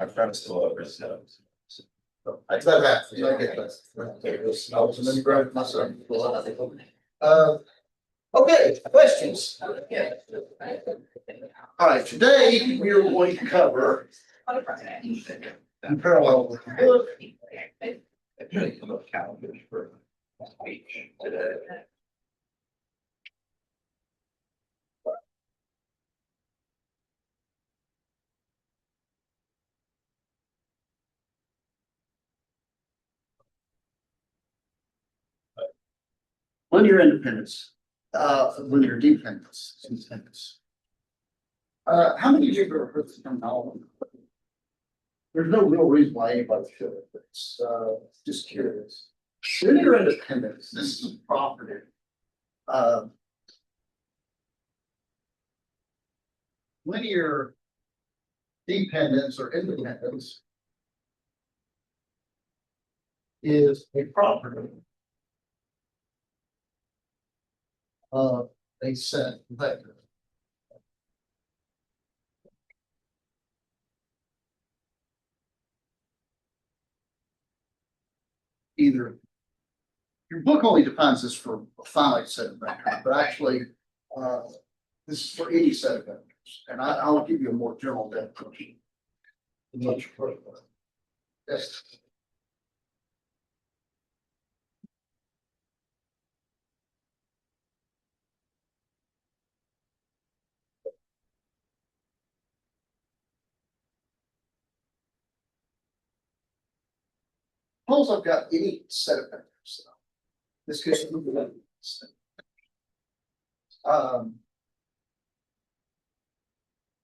Our friends still over, so. That happens, I get that. I was an immigrant myself. Okay, questions? All right, today we are going to cover in parallel with the book. Calendars for speech today. Linear independence, linear dependence. How many of you have ever heard the terminology? There's no real reason why anybody should, but it's just curious. Linear independence, this is a property. Linear dependence or independence is a property of a set vector. Either your book only defines this for a finite set of vectors, but actually this is for any set of vectors. And I'll give you a more general definition. Yes. Suppose I've got any set of vectors. This could be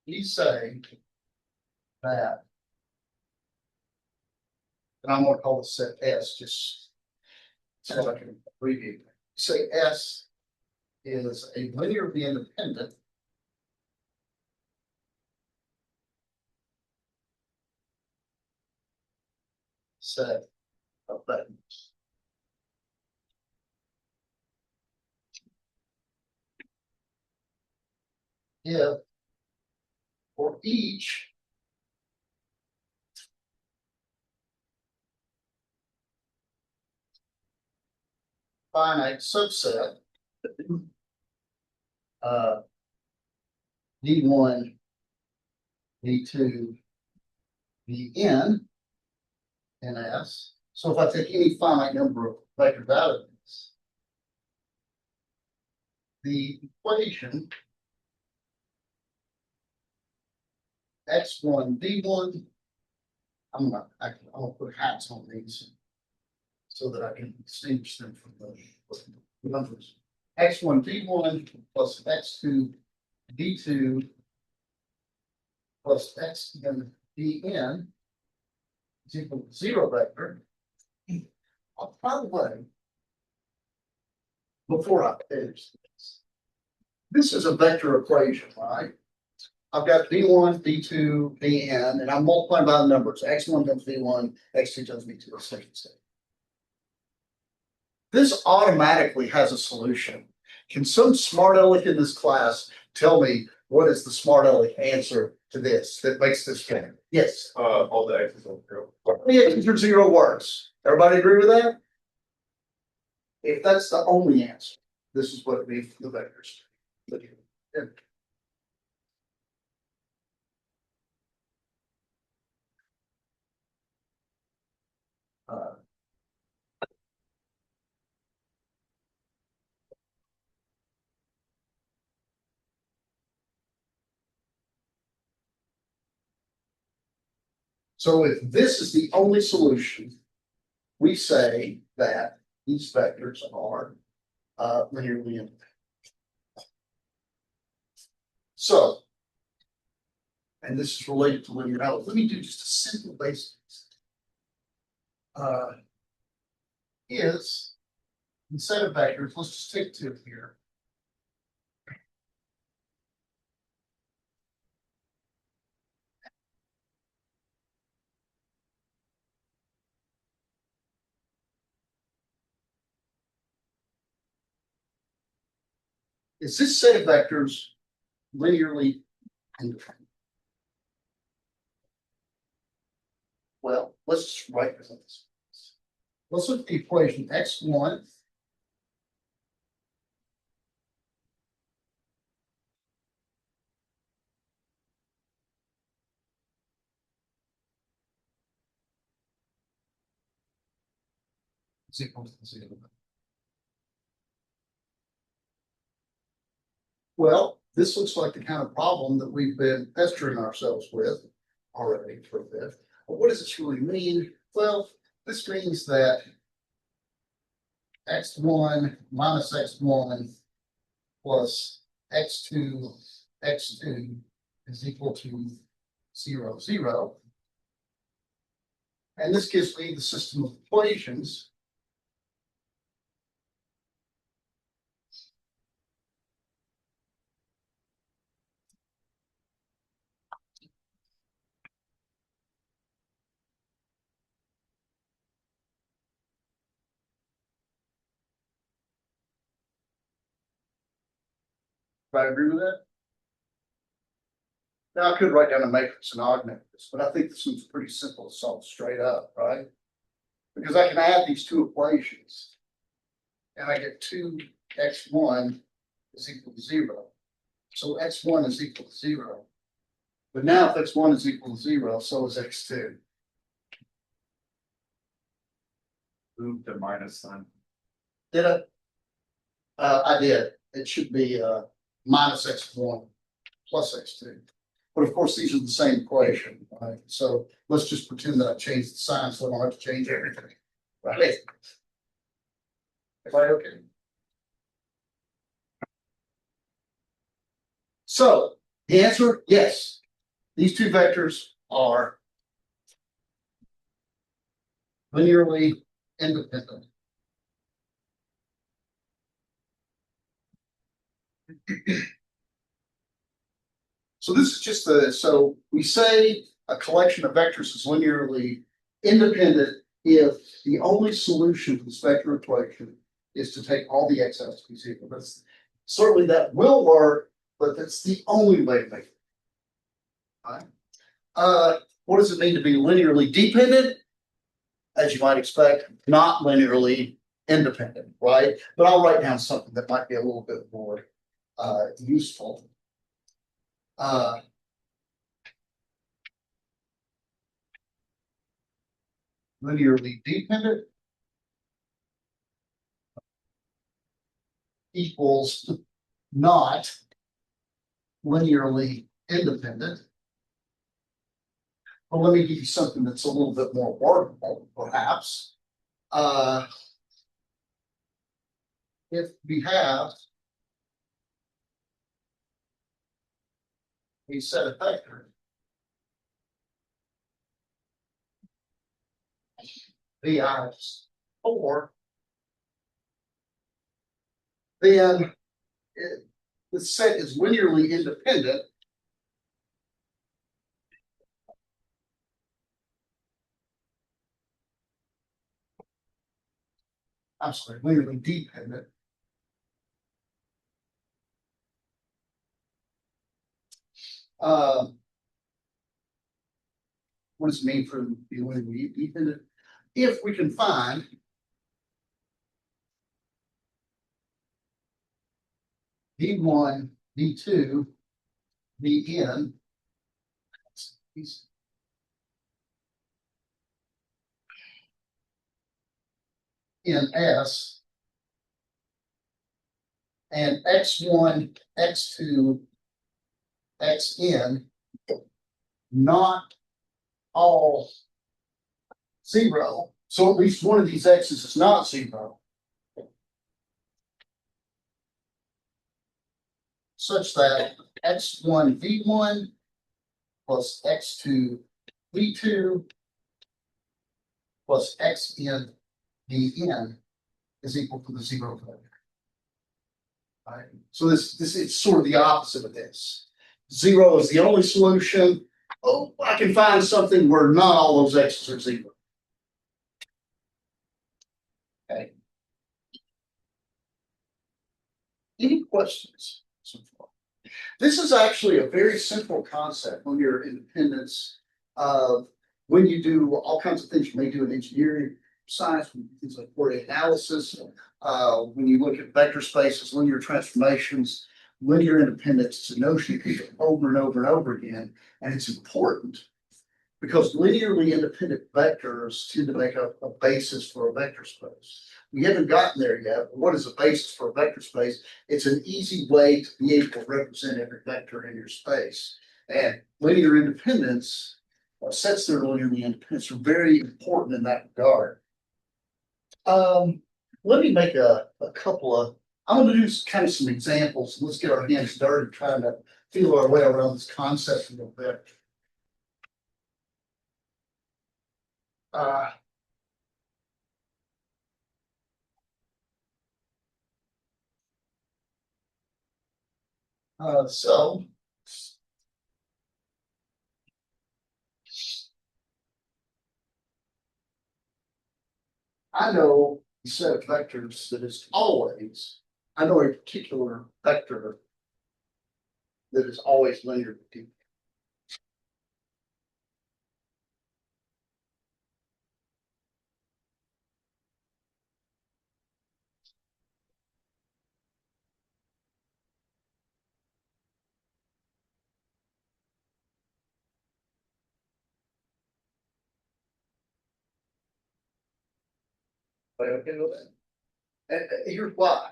you say that, and I'm going to call the set S just so I can abbreviate. Say S is a linearly independent set of vectors. If for each finite subset, D1, D2, Dn, and S. So if I take any finite number of vectors out of this, the equation x1, d1, I'm gonna put hats on these so that I can distinguish them from the numbers. X1, d1 plus x2, d2 plus xn, dn is equal to 0 vector. By the way, before I finish this is a vector equation, right? I've got d1, d2, dn, and I'm multiplying by the numbers. x1 times d1, x2 times d2, etc. This automatically has a solution. Can some smart aleck in this class tell me what is the smart aleck answer to this that makes this thing? Yes. All the x's on 0. The x's are 0 works. Everybody agree with that? If that's the only answer, this is what it means for the vectors. Yeah. So if this is the only solution, we say that these vectors are linearly independent. So, and this is related to linear algebra. Let me do just a simple basics. Is the set of vectors, let's just take 2 here. Is this set of vectors linearly independent? let's just write this. Let's look at the equation x1 is equal to 0. Well, this looks like the kind of problem that we've been pestering ourselves with already for a bit. But what does this really mean? Well, this means that x1 minus x1 plus x2 is equal to 0, 0. And this gives me the system of equations Do I agree with that? Now, I could write down a matrix and augment this, but I think this one's pretty simple to solve straight up, right? Because I can add these two equations and I get 2x1 is equal to 0. So x1 is equal to 0. But now if x1 is equal to 0, so is x2. Move the minus sign. Did I? I did. It should be minus x1 plus x2. But of course, these are the same equation, right? So let's just pretend that I changed the sign so I don't have to change everything, right? Everybody okay? So the answer, yes. These two vectors are linearly independent. So this is just so we say a collection of vectors is linearly independent if the only solution to this vector equation is to take all the x out to be 0. That's certainly that will work, but that's the only way to make it. All right. What does it mean to be linearly dependent? As you might expect, not linearly independent, right? But I'll write down something that might be a little bit more useful. Linearly dependent equals not linearly independent. Well, let me give you something that's a little bit more workable, perhaps. If we have a set of vectors vi4, then the set is linearly independent. I'm sorry, linearly dependent. What does it mean for the linearly dependent? If we can find V1, V2, Vn, in S, and X1, X2, Xn, not all 0. So at least one of these X's is not 0. Such that X1 V1 plus X2 V2 plus Xn Vn is equal to the 0 vector. Right. So this it's sort of the opposite of this. 0 is the only solution. Oh, I can find something where not all those X's are 0. Okay. Any questions so far? This is actually a very simple concept when you're independence of when you do all kinds of things, you may do in engineering, science, things like coordinate analysis. When you look at vector spaces, linear transformations, linear independence, it's a notion you hear over and over and over again, and it's important because linearly independent vectors tend to make up a basis for a vector space. We haven't gotten there yet. But what is a basis for a vector space? It's an easy way to be able to represent every vector in your space. And linear independence, sets that are linearly independent, are very important in that regard. Let me make a couple of, I'm going to do kind of some examples. Let's get our hands dirty trying to feel our way around this concept a little bit. So I know a set of vectors that is always, I know a particular vector that is always linear dependent. Okay with that? And here's why.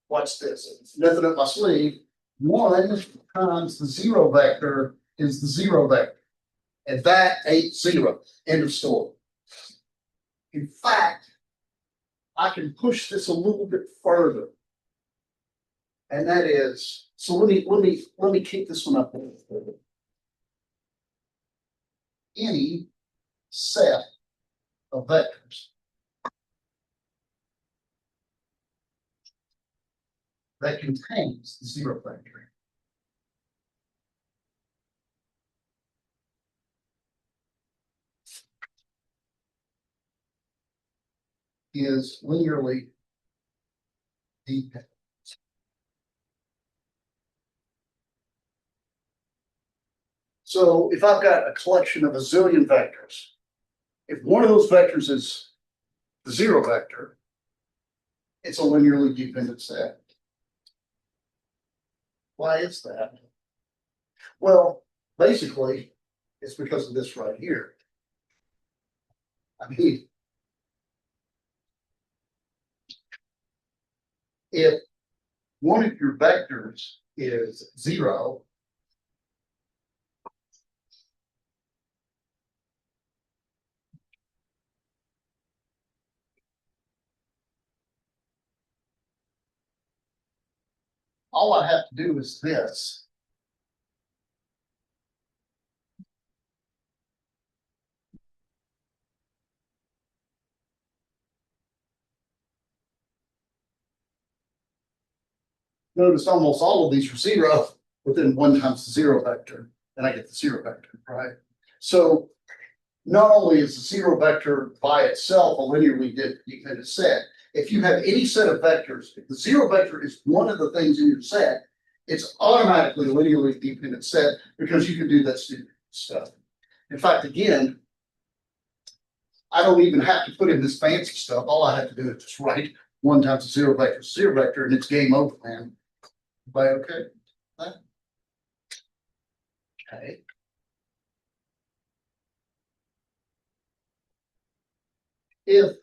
Watch this. Nothing up my sleeve. 1 times the zero vector is the zero vector. And that ain't zero. End of story. In fact, I can push this a little bit further. And that is, so let me kick this one up a little further. Any set of vectors that contains the zero vector is linearly dependent. So if I've got a collection of a zillion vectors, if one of those vectors is the zero vector, it's a linearly dependent set. Why is that? Well, basically, it's because of this right here. I mean, if one of your vectors is zero, all I have to do is this. Notice almost all of these are zero within 1 times the zero vector, and I get the zero vector, right? So not only is the zero vector by itself a linearly dependent set, if you have any set of vectors, if the zero vector is one of the things in your set, it's automatically a linearly dependent set because you can do that stupid stuff. In fact, again, I don't even have to put in this fancy stuff. All I have to do is just write 1 times the zero vector, and it's game over, man. Everybody okay? Okay. If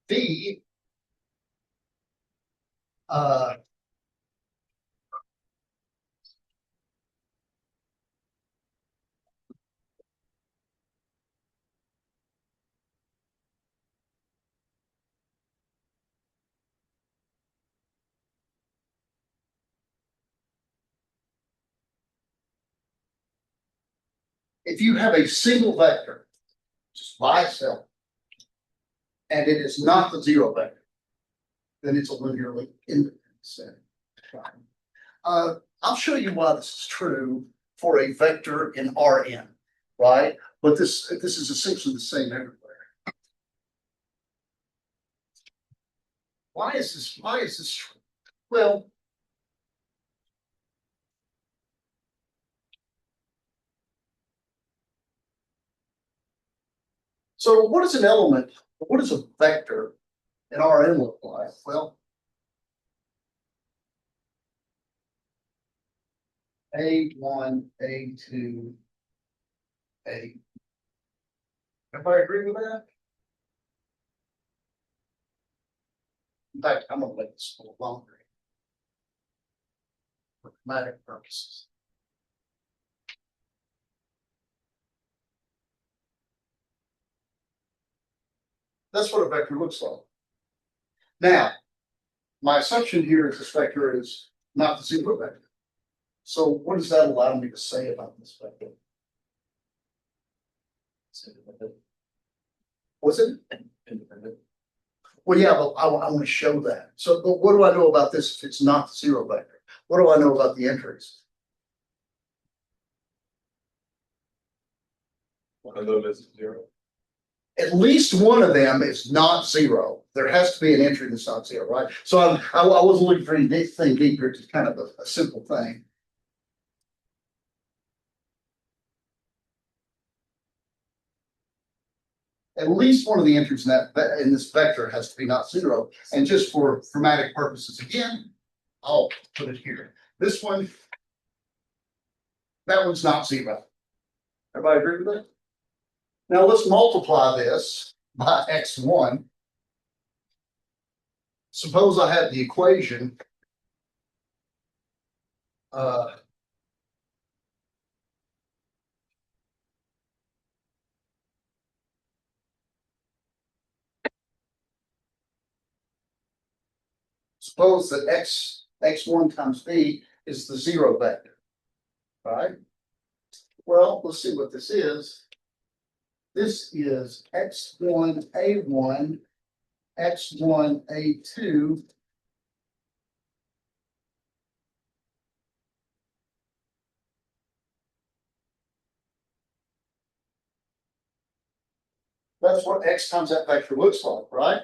V if you have a single vector just by itself, and it is not the zero vector, then it's a linearly independent set. I'll show you why this is true for a vector in Rn, right? But this is essentially the same everywhere. Why is this true? Well, So what is an element? What is a vector in Rn look like? Well, A1, A2, A. Everybody agree with that? In fact, I'm gonna make this a little longer for dramatic purposes. That's what a vector looks like. Now, my assumption here is this vector is not the zero vector. So what does that allow me to say about this vector? Was it independent? Well, yeah, but I want to show that. So, but what do I know about this if it's not the zero vector? What do I know about the entries? One of those is zero. At least one of them is not zero. There has to be an entry that's not zero, right? So I wasn't looking for anything deeper. It's kind of a simple thing. At least one of the entries in this vector has to be not zero. And just for dramatic purposes, again, I'll put it here. This one, that one's not zero. Everybody agree with that? Now let's multiply this by x1. Suppose I have the equation suppose that x1 times b is the zero vector, right? Well, let's see what this is. This is x1, a1, x1, a2. That's what x times that vector looks like, right?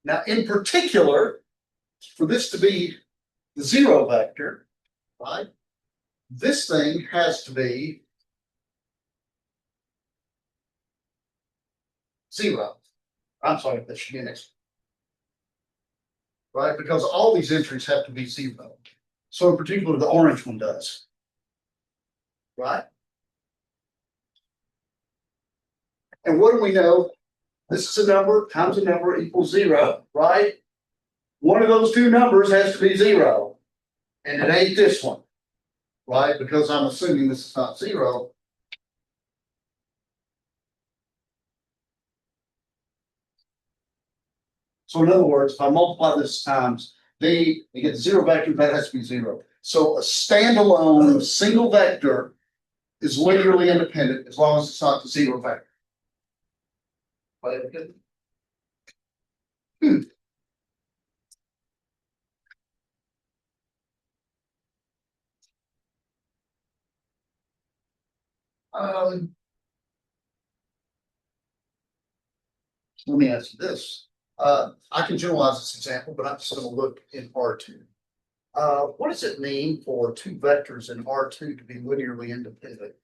Now, in particular, for this to be the zero vector, right? This thing has to be zero. I'm sorry, that should be an x. Right? Because all these entries have to be zero. So in particular, the orange one does. Right? And what do we know? This is a number times a number equals zero, right? One of those two numbers has to be zero. And it ain't this one. Right? Because I'm assuming this is not zero. So in other words, if I multiply this times b, you get the zero vector, that has to be zero. So a standalone single vector is linearly independent as long as it's not the zero vector. Um, Let me ask you this. I can generalize this example, but I'm just going to look in R2. What does it mean for two vectors in R2 to be linearly independent?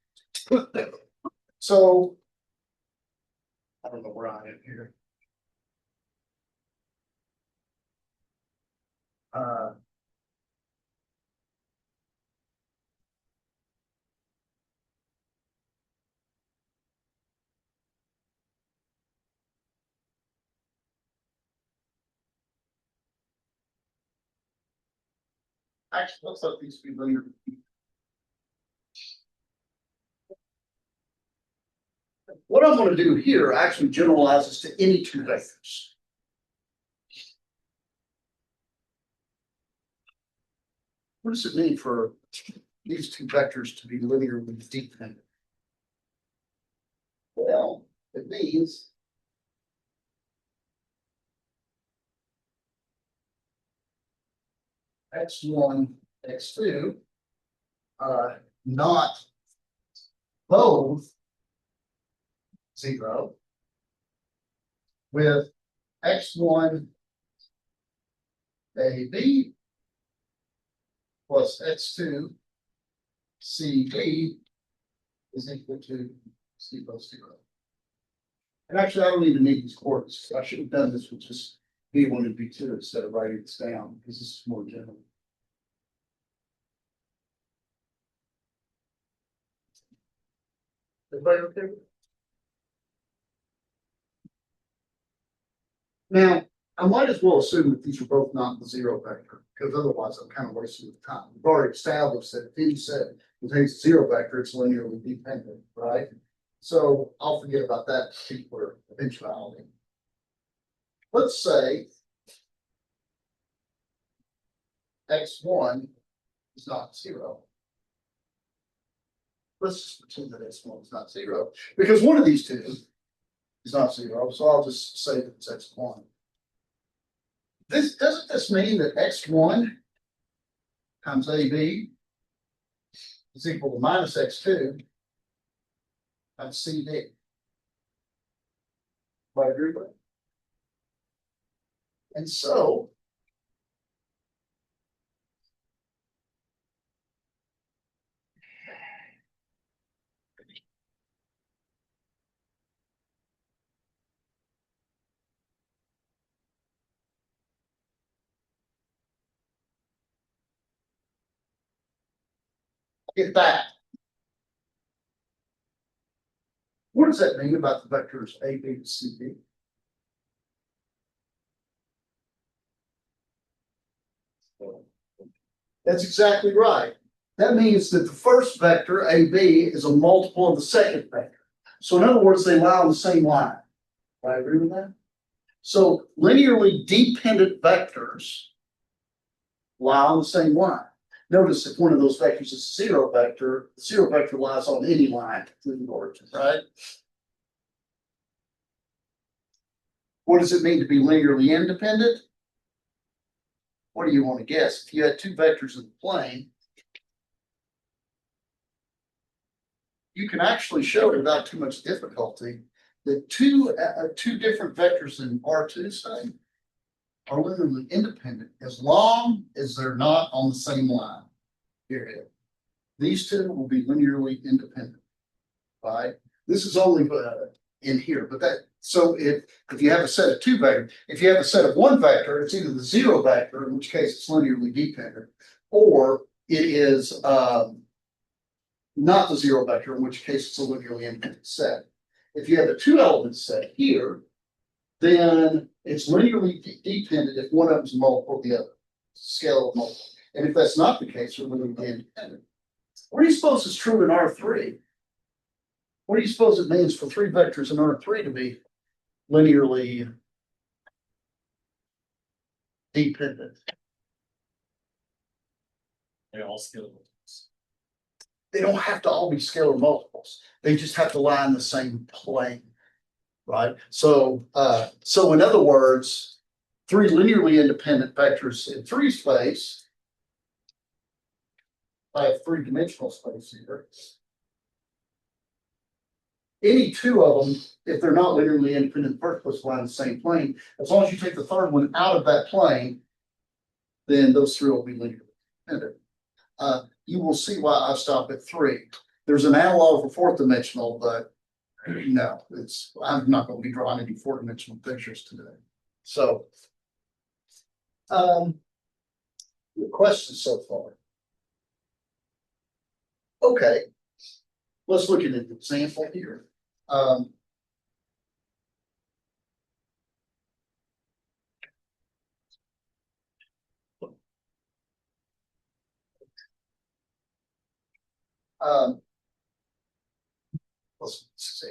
So, I don't know where I am here. Actually, let's let these be linear. What I'm going to do here actually generalizes to any two vectors. What does it mean for these two vectors to be linearly dependent? Well, it means x1, x2, not both zero, with x1 AB plus x2 CB is equal to 0, 0. And actually, I don't even need these coordinates. I should have done this with just B1 and B2 instead of writing this down, because this is more general. Everybody okay? Now, I might as well assume that these are both not the zero vector, because otherwise I'm kind of wasting the time. We've already established that if any set contains a zero vector, it's linearly dependent, right? So I'll forget about that particular eventuality. Let's say x1 is not zero. Let's just pretend that x1 is not zero, because one of these two is not zero, so I'll just say that it's x1. Doesn't this mean that x1 times AB is equal to minus x2 times CD? By agree with it? And so get that. What does that mean about the vectors AB to CD? That's exactly right. That means that the first vector, AB, is a multiple of the second vector. So in other words, they lie on the same line. Do I agree with that? So linearly dependent vectors lie on the same line. Notice if one of those vectors is a zero vector, the zero vector lies on any line through the origin, right? What does it mean to be linearly independent? What do you want to guess? If you had two vectors in the plane, you can actually show without too much difficulty that two different vectors in R2, say, are linearly independent as long as they're not on the same line. Period. These two will be linearly independent. Right? This is only in here, but that so if you have a set of two vectors, if you have a set of one vector, it's either the zero vector, in which case it's linearly dependent, or it is not the zero vector, in which case it's a linearly independent set. If you have a two element set here, then it's linearly dependent if one of them is a multiple of the other, scale of multiple. And if that's not the case, they're linearly independent. What do you suppose is true in R3? What do you suppose it means for three vectors in R3 to be linearly dependent? They all scalar multiples. They don't have to all be scalar multiples. They just have to lie in the same plane, right? So in other words, three linearly independent vectors in three space. I have three-dimensional space here. Any two of them, if they're not linearly independent in the first place, lie in the same plane. As long as you take the third one out of that plane, then those three will be linearly independent. You will see why I stop at three. There's an analog for fourth dimensional, but no, I'm not going to be drawing any four-dimensional pictures today. So, the questions so far. Okay, let's look at an example here. Let's see.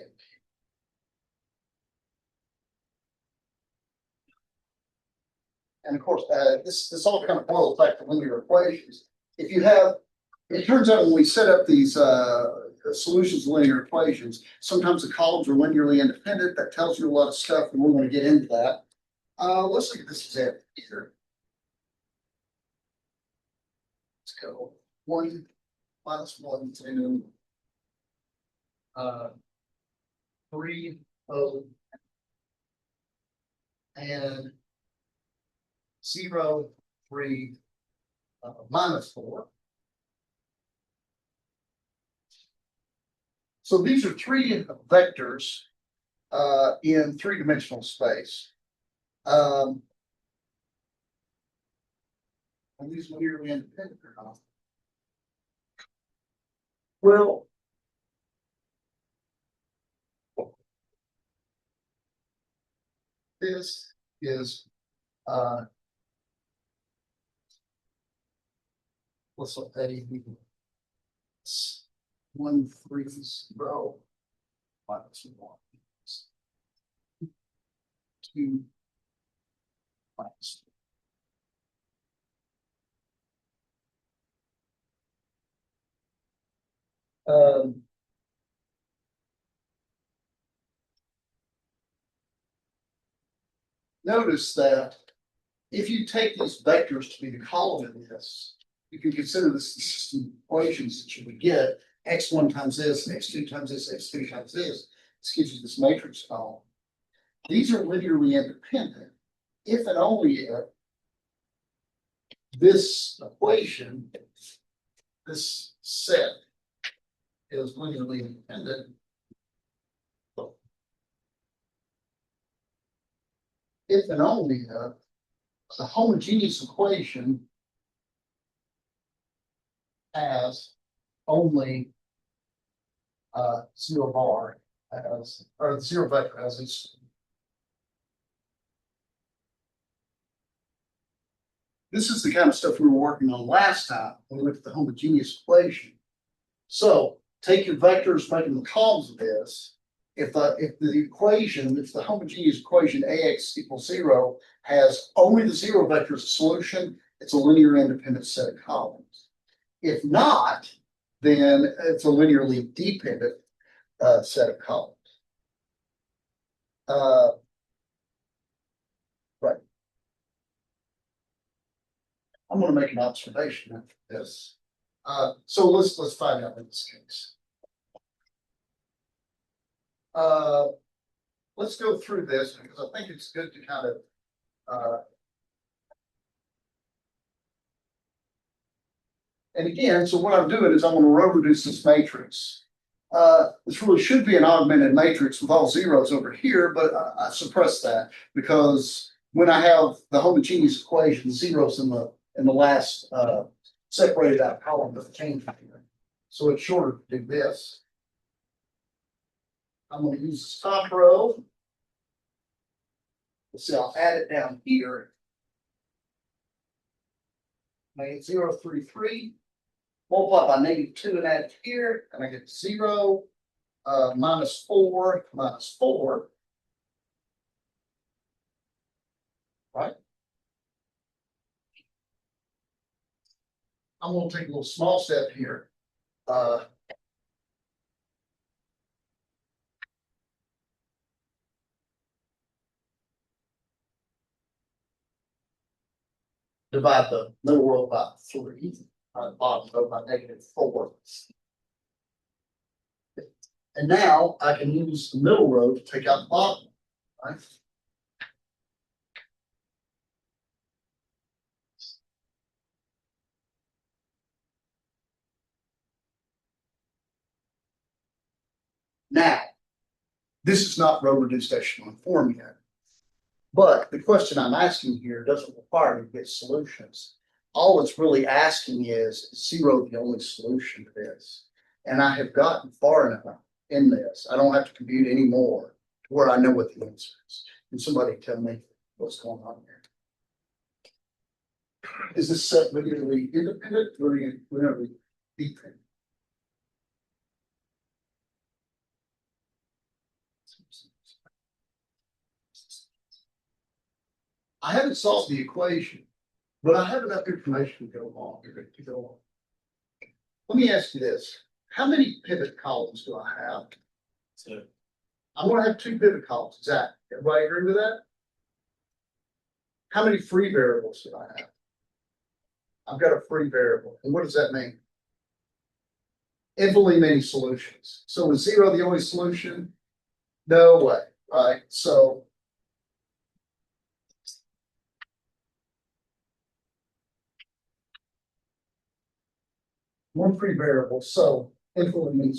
And of course, this all kind of boils back to linear equations. If you have, it turns out when we set up these solutions of linear equations, sometimes the columns are linearly independent. That tells you a lot of stuff, and we're going to get into that. Let's look at this example here. Let's go 1 minus 1 to 3 0 and 0 3 minus 4. So these are three vectors in three-dimensional space. Are these linearly independent or not? Well, this is, what's a 130 minus 1. 2 minus. Notice that if you take these vectors to be the column in this, you can consider this the system of equations that you would get. X1 times this, X2 times this, X3 times this. This gives you this matrix column. These are linearly independent if and only if this equation, this set, is linearly independent. If and only if the homogeneous equation has only zero bar as, or zero vector as its. This is the kind of stuff we were working on last time when we looked at the homogeneous equation. So take your vectors, make them the columns of this. If the homogeneous equation AX equals 0 has only the zero vector as a solution, it's a linear independent set of columns. If not, then it's a linearly dependent set of columns. Right. I'm going to make an observation after this. So let's find out in this case. Let's go through this because I think it's good to kind of and again, so what I'm doing is I'm going to row reduce this matrix. This really should be an augmented matrix with all zeros over here, but I suppress that because when I have the homogeneous equation, zeros in the last separated out column doesn't change here. So it's shorter to do this. I'm going to use this top row. Let's see, I'll add it down here. Make it 0, 3, 3. Multiply by -2 and add it here, and I get 0, minus 4, minus 4. Right? I'm going to take a little small step here. Divide the middle row by 3, bottom row by -4. And now I can use the middle row to take out the bottom, right? Now, this is not row reduced echelon form yet. But the question I'm asking here doesn't require me to get solutions. All it's really asking is 0 the only solution to this? And I have gotten far enough in this. I don't have to compute any more to where I know what the answer is. Can somebody tell me what's going on here? Is this set linearly independent or linearly dependent? I haven't solved the equation, but I have enough information to go on. Let me ask you this. How many pivot columns do I have? So I'm going to have 2 pivot columns. Exactly. Everybody agree with that? How many free variables do I have? I've got a free variable. And what does that mean? Infinitely many solutions. So is 0 the only solution? No way. Right. So one free variable. So infinitely many.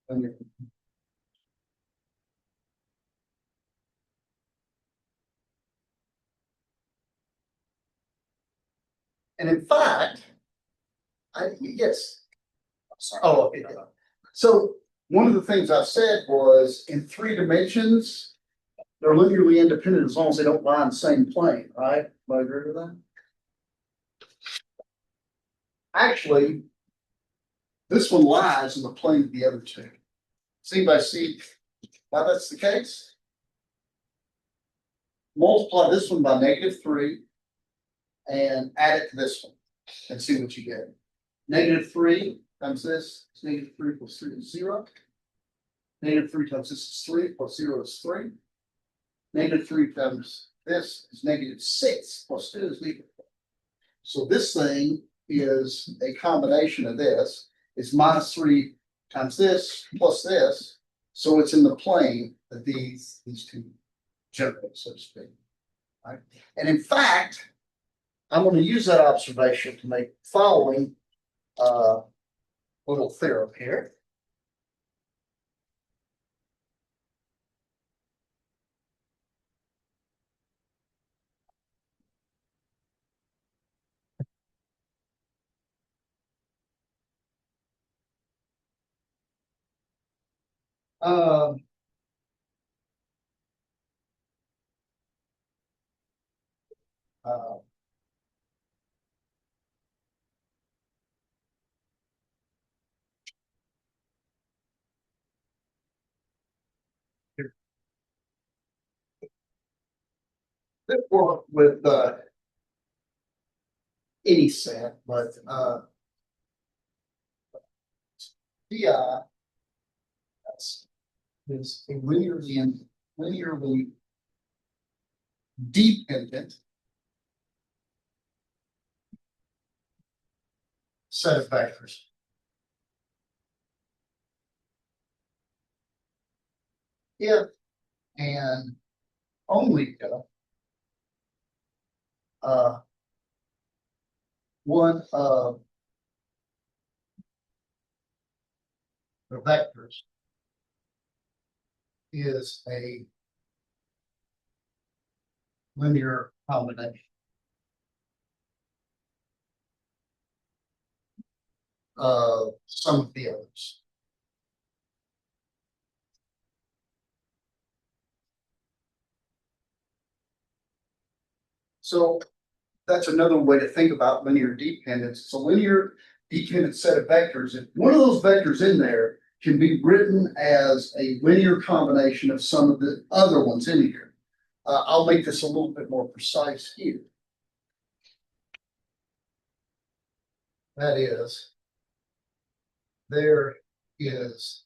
linear. And in fact, yes. Sorry. Oh, okay. So one of the things I said was in 3 dimensions, they're linearly independent as long as they don't lie in the same plane, right? Do I agree with that? Actually, this one lies in the plane of the other two. Does anybody see why that's the case? Multiply this one by -3 and add it to this one and see what you get. -3 times this is -3 plus 3 is 0. -3 times this is 3 plus 0 is 3. -3 times this is -6 plus 2 is -4. So this thing is a combination of this. It's -3 times this plus this. So it's in the plane that these two generate, so to speak. Right? And in fact, I'm going to use that observation to make the following little theorem here. Um, uh, that work with any set, but PI is a linearly dependent set of vectors. If and only if one of the vectors is a linear combination of some of the others. So that's another way to think about linear dependence. It's a linear dependent set of vectors. If one of those vectors in there can be written as a linear combination of some of the other ones in here. I'll make this a little bit more precise here. That is, there is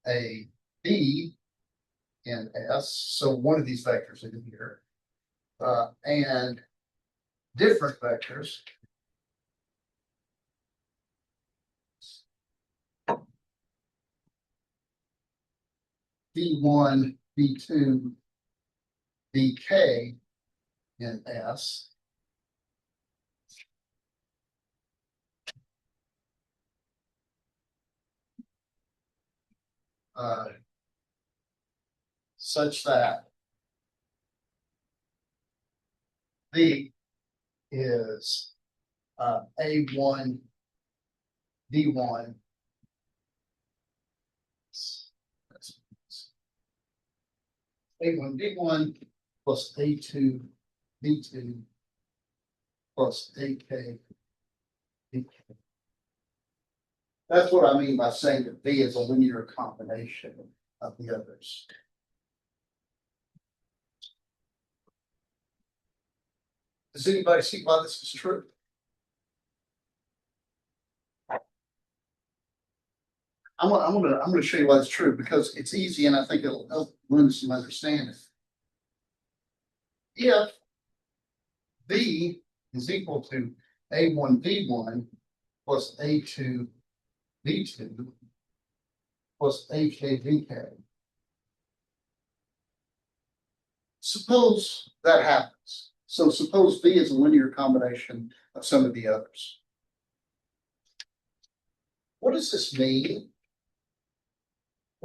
a B in S, so one of these vectors in here, and different vectors B1, B2, BK in S. Such that B is A1, D1. A1, D1 plus A2, D2 plus AK, DK. That's what I mean by saying that B is a linear combination of the others. Does anybody see why this is true? I'm gonna show you why it's true because it's easy and I think it'll help learn some understanding. If B is equal to A1 B1 plus A2 B2 plus AK BK. Suppose that happens. So suppose B is a linear combination of some of the others. What does this mean?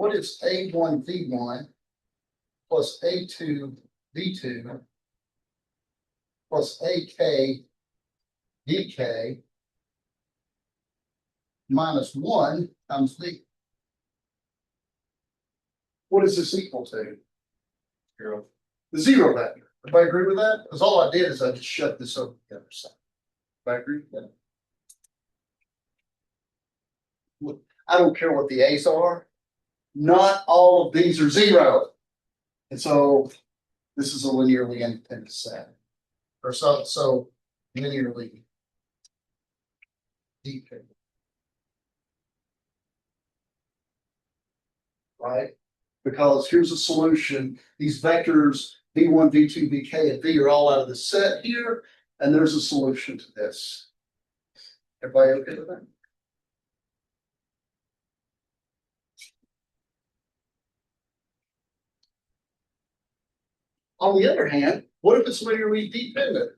what is A1 V1 plus A2 V2 plus AK DK minus 1 times V? What is this equal to? Zero. The zero vector. Everybody agree with that? Because all I did is I just shut this over the other side. Everybody agree with that? Look, I don't care what the A's are. Not all of these are zero. And so this is a linearly independent set. Or so linearly dependent. Right? Because here's a solution. These vectors V1, V2, VK, and V are all out of the set here, and there's a solution to this. Everybody okay with that? On the other hand, what if it's linearly dependent?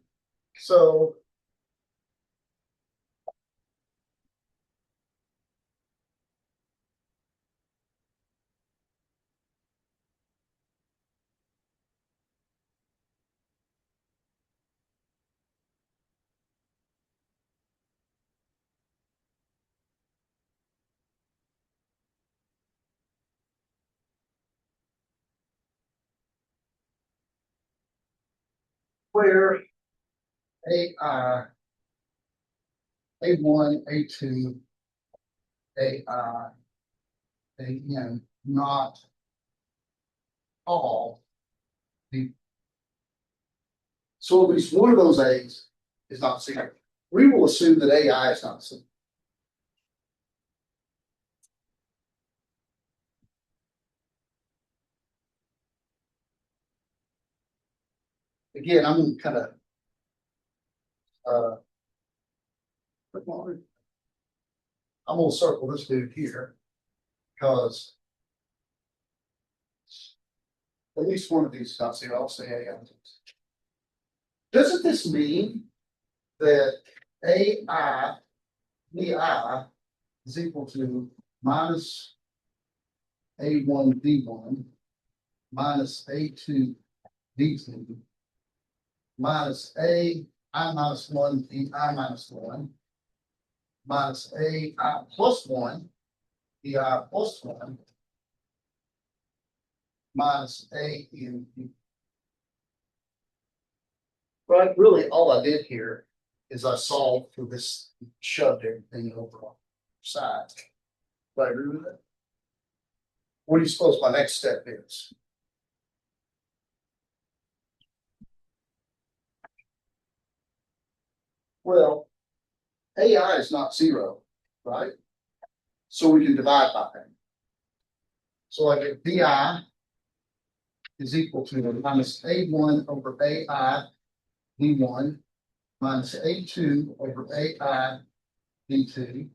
So where AI, A1, A2, AI, AN, not all. So at least one of those A's is not zero. We will assume that AI is not zero. Again, I'm going to kind of I'm going to circle this dude here because at least one of these is not zero. I'll say AI. Doesn't this mean that AI, VI is equal to minus A1, V1 minus A2, V2 minus AI minus 1, VI minus 1 minus AI plus 1, VI plus 1 minus A in V. Right, really, all I did here is I solved for this, shoved everything over on the side. Do I agree with that? What do you suppose my next step is? Well, AI is not zero, right? So we can divide by that. So I get VI is equal to minus A1 over AI V1 minus A2 over AI V2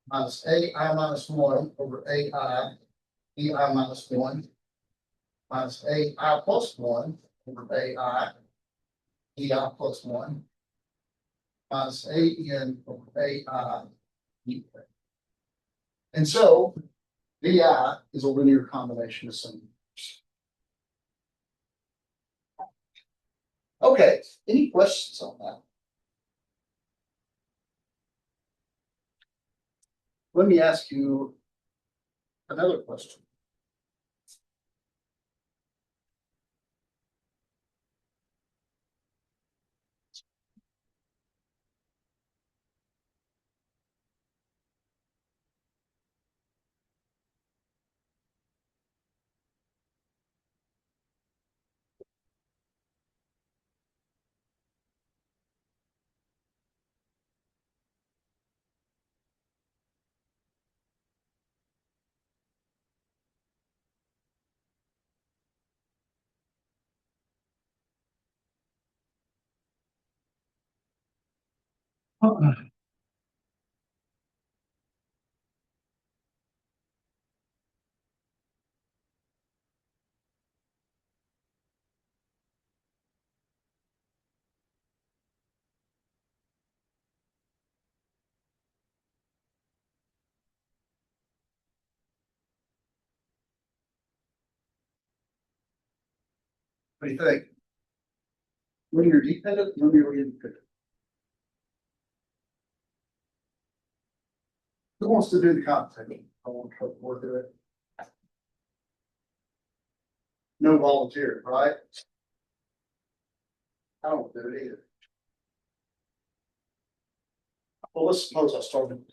minus AI minus 1 over AI VI minus 1 minus AI plus 1 over AI VI plus 1 minus AN over AI. And so VI is a linear combination of some numbers. Okay, any questions on that? Let me ask you another question. What do you think? Linear dependent, linear independent. Who wants to do the computation? I want to work it. No volunteer, right? I don't do it either. Well, let's suppose I started.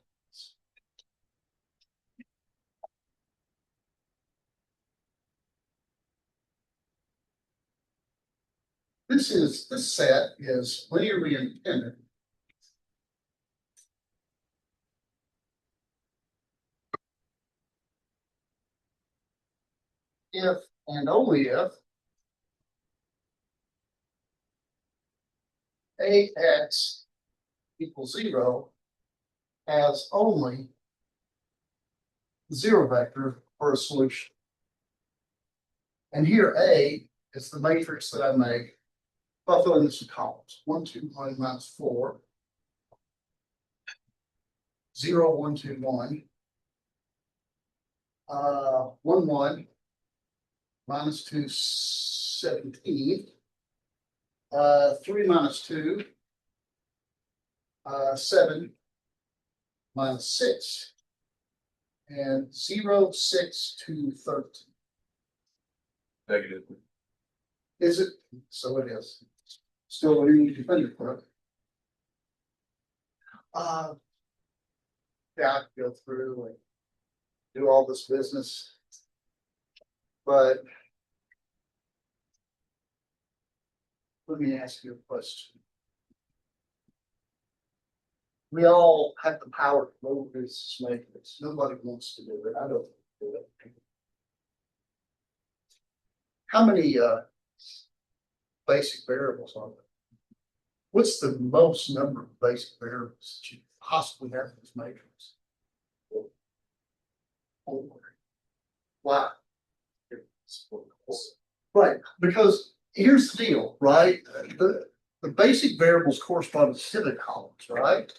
This set is linearly independent. If and only if AX equals 0 has only zero vector for a solution. And here A is the matrix that I make. I'll fill in this in columns. 1, 2, 1 minus 4. 0, 1, 2, 1. 1, 1 minus 2, 17. 3 minus 2. 7 minus 6. And 0, 6, 2, 13. Negative. Is it? So it is. Still what do you need to figure for it? Yeah, I could go through and do all this business. But let me ask you a question. We all have the power to move this matrix. Nobody wants to do it. I don't do it. How many basic variables are there? What's the most number of basic variables that you possibly have in this matrix? 4. Why? Right, because here's the deal, right? The basic variables correspond to pivot columns, right?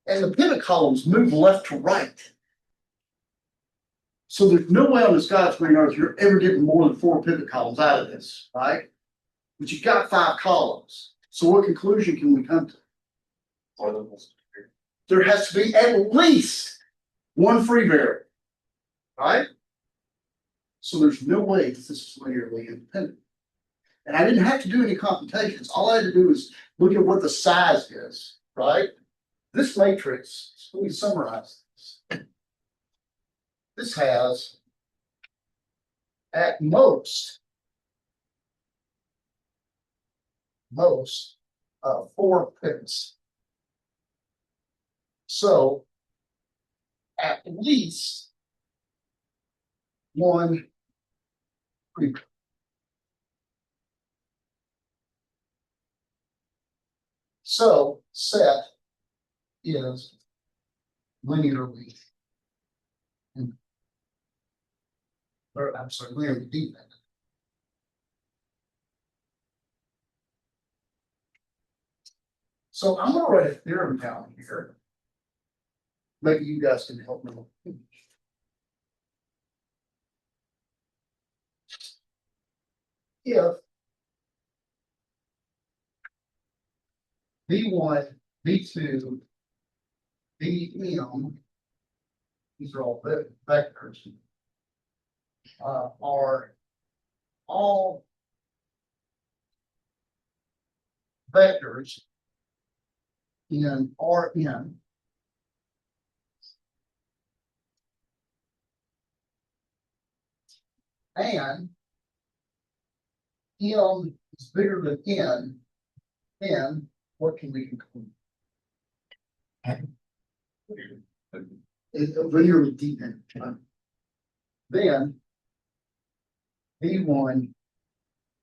And the pivot columns move left to right. So there's no way on this God's green earth you're ever getting more than 4 pivot columns out of this, right? But you've got 5 columns. So what conclusion can we come to? There has to be at least 1 free variable, right? So there's no way that this is linearly independent. And I didn't have to do any computations. All I had to do is look at what the size is, right? This matrix, let me summarize this. This has at most 4 pivots. So at least 1 pivot. So set is linearly, or I'm sorry, linearly dependent. So I'm going to write a theorem down here. Maybe you guys can help me. If V1, V2, Vm, these are all vectors, are all vectors in Rn, and M is bigger than N, then what can we conclude? It's linearly dependent. Then V1,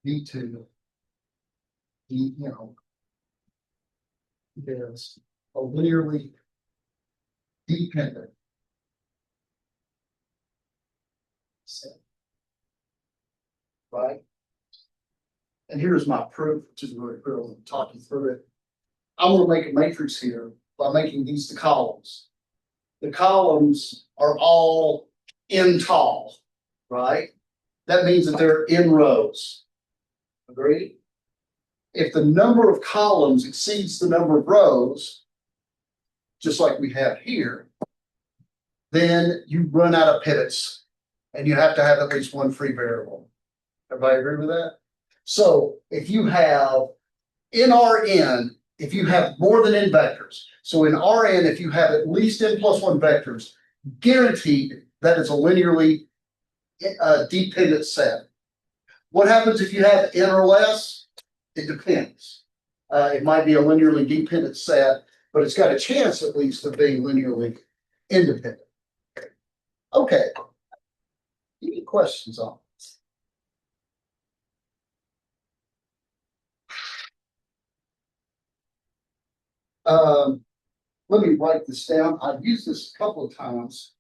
V2, Vm is a linearly dependent set. Right? And here's my proof, which is really cool. I'm talking through it. I'm going to make a matrix here by making these the columns. The columns are all in tall, right? That means that they're in rows. Agreed? If the number of columns exceeds the number of rows, just like we have here, then you run out of pivots and you have to have at least one free variable. Everybody agree with that? So if you have in Rn, if you have more than n vectors, so in Rn, if you have at least n plus one vectors, guaranteed that is a linearly dependent set. What happens if you have n or less? It depends. It might be a linearly dependent set, but it's got a chance at least of being linearly independent. Okay. Any questions on this? Let me write this down. I've used this a couple of times,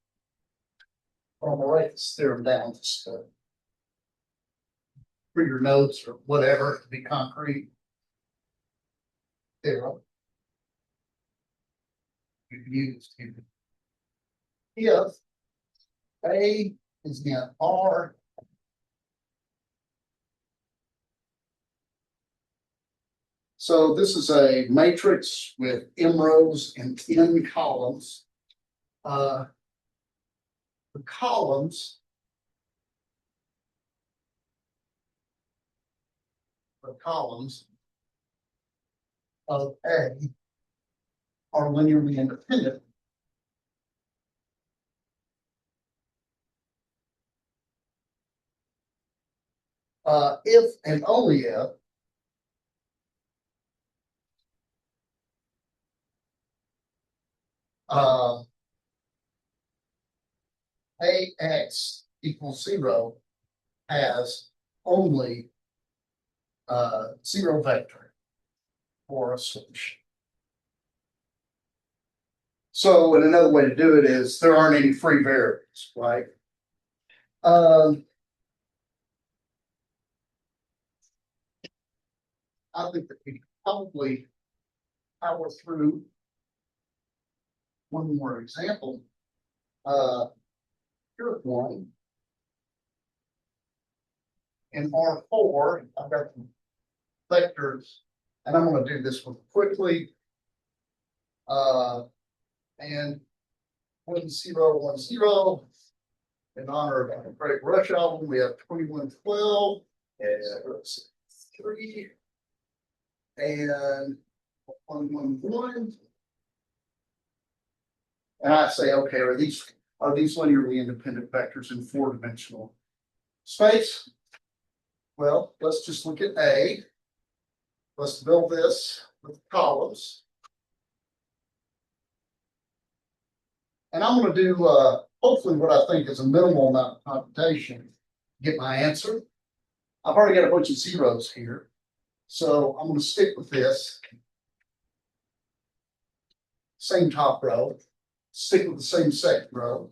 but I'm gonna write this theorem down just for your notes or whatever to be concrete. Theorem. You've used here. If A is in R, so this is a matrix with m rows and n columns. The columns of A are linearly independent. If and only if AX equals 0 has only zero vector for a solution. So, and another way to do it is there aren't any free variables, right? I think that we probably power through one more example. Here's one. In R4, I've got some vectors, and I'm going to do this one quickly. And 1 0 1 0. In honor of a great Rush album, we have 2112 and 3 and 111. And I say, okay, are these linearly independent vectors in four-dimensional space? Well, let's just look at A. Let's build this with columns. And I'm going to do hopefully what I think is a minimal amount of computation to get my answer. I've already got a bunch of zeros here, so I'm going to stick with this. Same top row, stick with the same second row.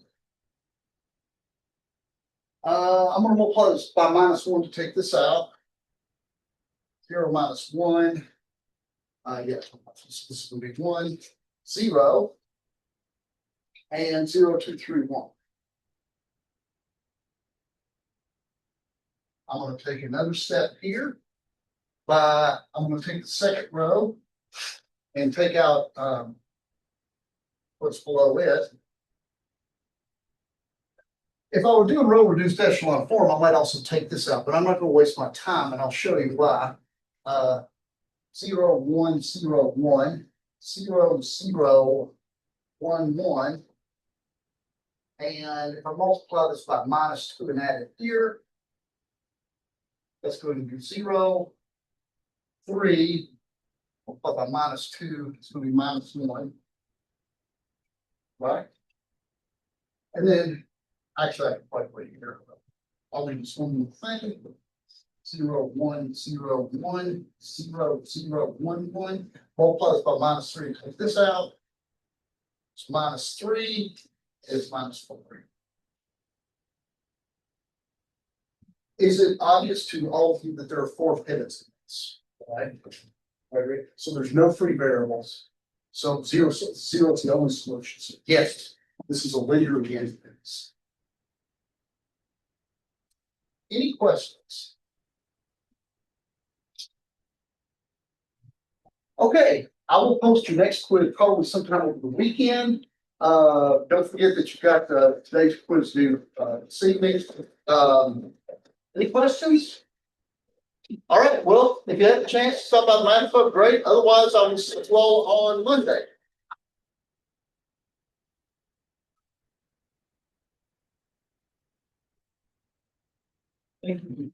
I'm going to multiply this by -1 to take this out. 0 minus 1. Yes, this is going to be 1, 0. And 0, 2, 3, 1. I'm going to take another step here. I'm going to take the second row and take out what's below it. If I were doing row reduced echelon form, I might also take this out, but I'm not going to waste my time, and I'll show you why. 0, 1, 0, 1, 0, 0, 1, 1. And if I multiply this by -2 and add it here, that's going to be 0, 3, multiplied by -2, it's going to be -1. Right? And then, actually, I can quite wait here. I'll do this one more thing. 0, 1, 0, 1, 0, 0, 1, 1. Multiply this by -3, take this out. It's -3. Is -4. Is it obvious to all of you that there are 4 pivots in this? Right? So there's no free variables. So 0 is the only solution. So yes, this is a linear independence. Any questions? Okay, I will post your next quiz probably sometime over the weekend. Don't forget that you got today's quiz due this evening. Any questions? All right, well, if you have a chance to stop by the Math Club, great. Otherwise, I will see you all on Monday. Thank you.